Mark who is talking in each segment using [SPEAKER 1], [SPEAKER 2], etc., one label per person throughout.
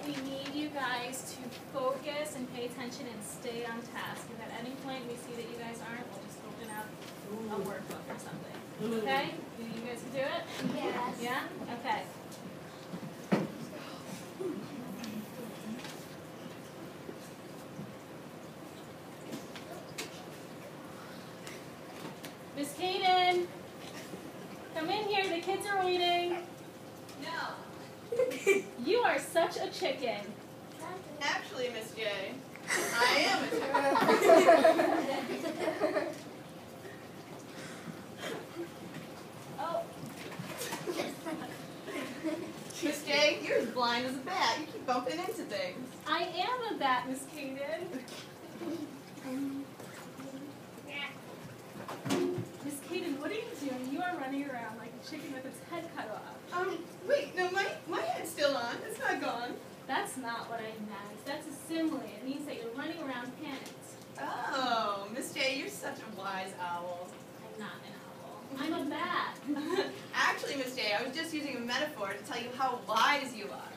[SPEAKER 1] we need you guys to focus and pay attention and stay on task. If at any point we see that you guys aren't, we'll just open up a workbook or something. Okay? You guys can do it?
[SPEAKER 2] Yes.
[SPEAKER 1] Yeah? Okay. Miss Kaden, come in here. The kids are waiting.
[SPEAKER 3] No.
[SPEAKER 1] You are such a chicken.
[SPEAKER 3] Actually, Miss J, I am a chicken.
[SPEAKER 1] Oh,
[SPEAKER 3] Miss J, you're as blind as a bat. You keep bumping into things.
[SPEAKER 1] I am a bat, Miss Kaden. Miss Kaden, what are you doing? You are running around like a chicken with its head cut off.
[SPEAKER 3] Wait, no, my head's still on. It's not gone.
[SPEAKER 1] That's not what I meant. That's a simile. It means that you're running around panicked.
[SPEAKER 3] Oh, Miss J, you're such a wise owl.
[SPEAKER 1] I'm not an owl. I'm a bat.
[SPEAKER 3] Actually, Miss J, I was just using a metaphor to tell you how wise you are.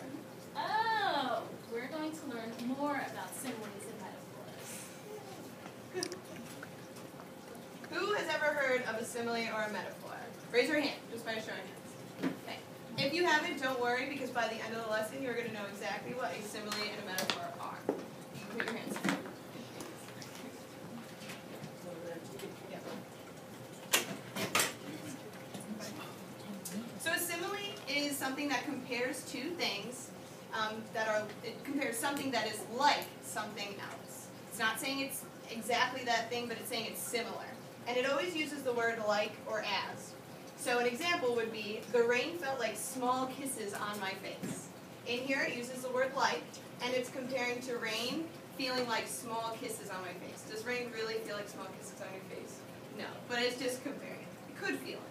[SPEAKER 1] Oh, we're going to learn more about similes and metaphors.
[SPEAKER 3] Who has ever heard of a simile or a metaphor? Raise your hand, just by showing hands. Okay. If you haven't, don't worry, because by the end of the lesson, you're going to know exactly what a simile and a metaphor are. You can put your hands down. So a simile is something that compares two things it compares something that is like something else. It's not saying it's exactly that thing, but it's saying it's similar. And it always uses the word like or as. So an example would be, the rain felt like small kisses on my face. In here it uses the word like, and it's comparing to rain feeling like small kisses on my face. Does rain really feel like small kisses on your face? No, but it's just comparing it. You could feel it.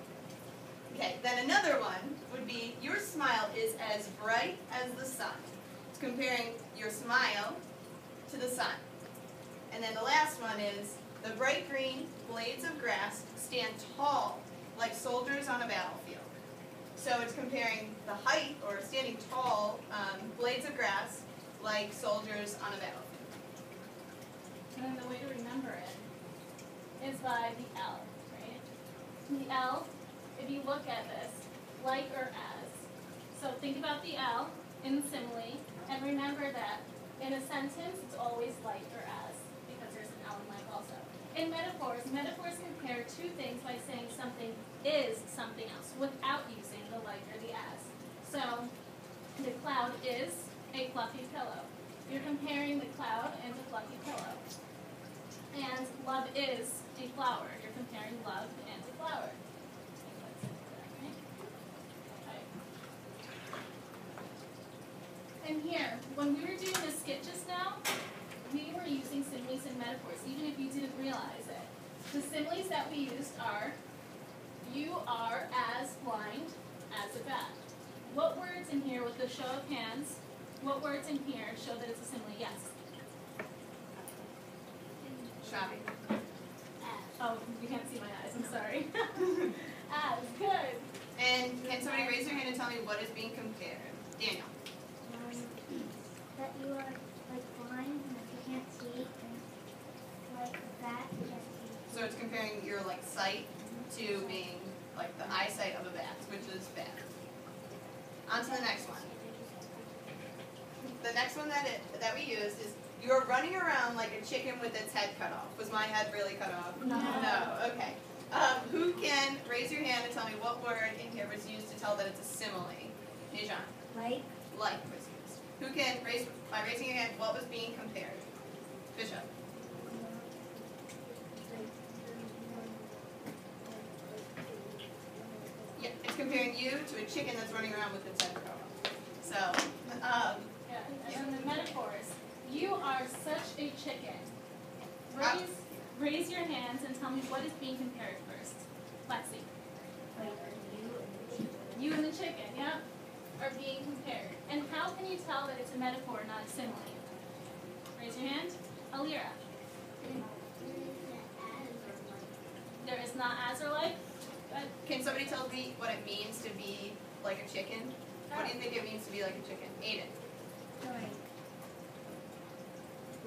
[SPEAKER 3] Okay, then another one would be, your smile is as bright as the sun. It's comparing your smile to the sun. And then the last one is, the bright green blades of grass stand tall like soldiers on a battlefield. So it's comparing the height, or standing tall, blades of grass like soldiers on a battlefield.
[SPEAKER 1] And then the way to remember it is by the L, right? The L, if you look at this, like or as. So think about the L in simile, and remember that in a sentence, it's always like or as, because there's an L in like also. In metaphors compare two things by saying something is something else without using the like or the as. So the cloud is a fluffy pillow. You're comparing the cloud and the fluffy pillow. And love is a flower. You're comparing love and the flower. And here, when we were doing the skit just now, we were using similes and metaphors, even if you didn't realize it. The similes that we used are, you are as blind as a bat. What words in here, with the show of hands, what words in here show that it's a simile? Yes?
[SPEAKER 3] Shopping.
[SPEAKER 1] Oh, you can't see my eyes, I'm sorry. As, good.
[SPEAKER 3] And can somebody raise their hand and tell me what is being compared? Daniel.
[SPEAKER 2] That you are like blind and that you can't see, and like a bat you can't see.
[SPEAKER 3] So it's comparing your like sight to being like the eyesight of a bat, which is bad. On to the next one. The next one that we used is, you're running around like a chicken with its head cut off. Was my head really cut off?
[SPEAKER 1] No.
[SPEAKER 3] No, okay. Who can raise your hand and tell me what word in here was used to tell that it's a simile? Nijan.
[SPEAKER 2] Like?
[SPEAKER 3] Like was used. Who can raise, by raising your hand, what was being compared? Bishop. Yeah, it's comparing you to a chicken that's running around with its head cut off. So,
[SPEAKER 1] Yeah, and then the metaphors. You are such a chicken. Raise your hands and tell me what is being compared first. Lexi.
[SPEAKER 2] Like you and the chicken.
[SPEAKER 1] You and the chicken, yeah, are being compared. And how can you tell that it's a metaphor, not a simile? Raise your hand. Alira. There is not as or like. Good.
[SPEAKER 3] can somebody tell me what it means to be like a chicken? What do you think it means to be like a chicken? Aiden.
[SPEAKER 2] like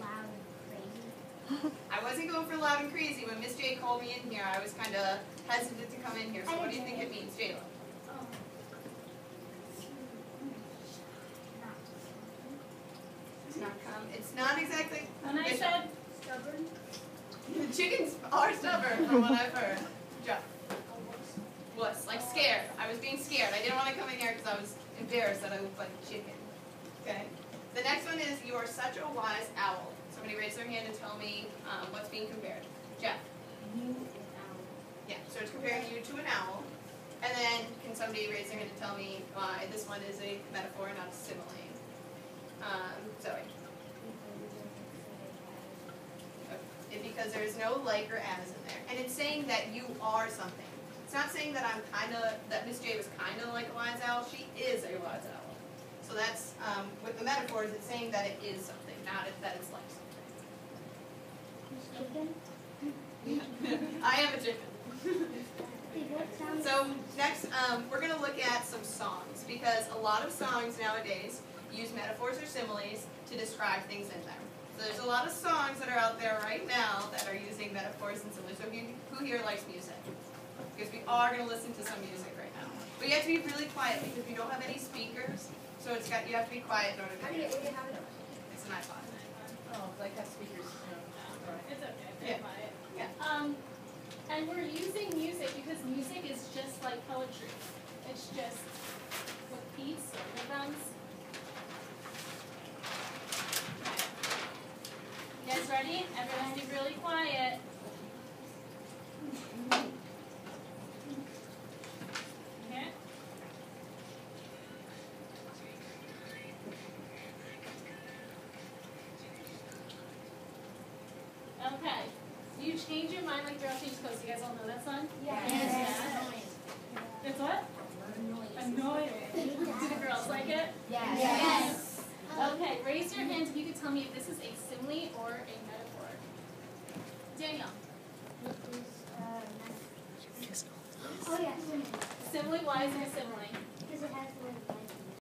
[SPEAKER 2] loud and crazy.
[SPEAKER 3] I wasn't going for loud and crazy. When Miss J called me in here, I was kind of hesitant to come in here. So what do you think it means, Jayla? It's not exactly.
[SPEAKER 1] And I said stubborn.
[SPEAKER 3] The chickens are stubborn from what I've heard. Jeff. Was like scared. I was being scared. I didn't want to come in here because I was embarrassed that I looked like a chicken. Okay. The next one is you are such a wise owl. Somebody raise their hand and tell me what's being compared. Jeff.
[SPEAKER 2] You and owl.
[SPEAKER 3] Yeah. So it's comparing you to an owl. And then can somebody raise their hand and tell me why this one is a metaphor and not a simile? Zoe. Because there is no like or as in there. And it's saying that you are something. It's not saying that that Miss J was kind of like a wise owl. She is a wise owl. So that's, with the metaphors, it's saying that it is something, not that it's like something.
[SPEAKER 2] Chicken?
[SPEAKER 3] I am a chicken.
[SPEAKER 2] What sounds?
[SPEAKER 3] So next, we're going to look at some songs, because a lot of songs nowadays use metaphors or similes to describe things in them. So there's a lot of songs that are out there right now that are using metaphors and similes. So who here likes music? Because we are going to listen to some music right now. But you have to be really quiet because we don't have any speakers. So you have to be quiet in order to hear.
[SPEAKER 4] What do you have it on?
[SPEAKER 3] It's an iPod.
[SPEAKER 4] Oh, like have speakers.
[SPEAKER 1] It's okay. Be
[SPEAKER 3] Yeah.
[SPEAKER 1] quiet.
[SPEAKER 3] Yeah.
[SPEAKER 1] And we're using music because music is just like poetry. It's just with beats or rhythms. You guys ready? Everyone be really quiet. Okay? Okay. Do you change your mind like girl change clothes? You guys all know that song?
[SPEAKER 2] Yes.
[SPEAKER 1] It's what? Annoying. Do the girls like it?
[SPEAKER 2] Yes.
[SPEAKER 1] Okay, raise your hands if you could tell me if this is a simile or a metaphor. Danielle.
[SPEAKER 2] Oh, yes.
[SPEAKER 1] Simile, why is it a simile?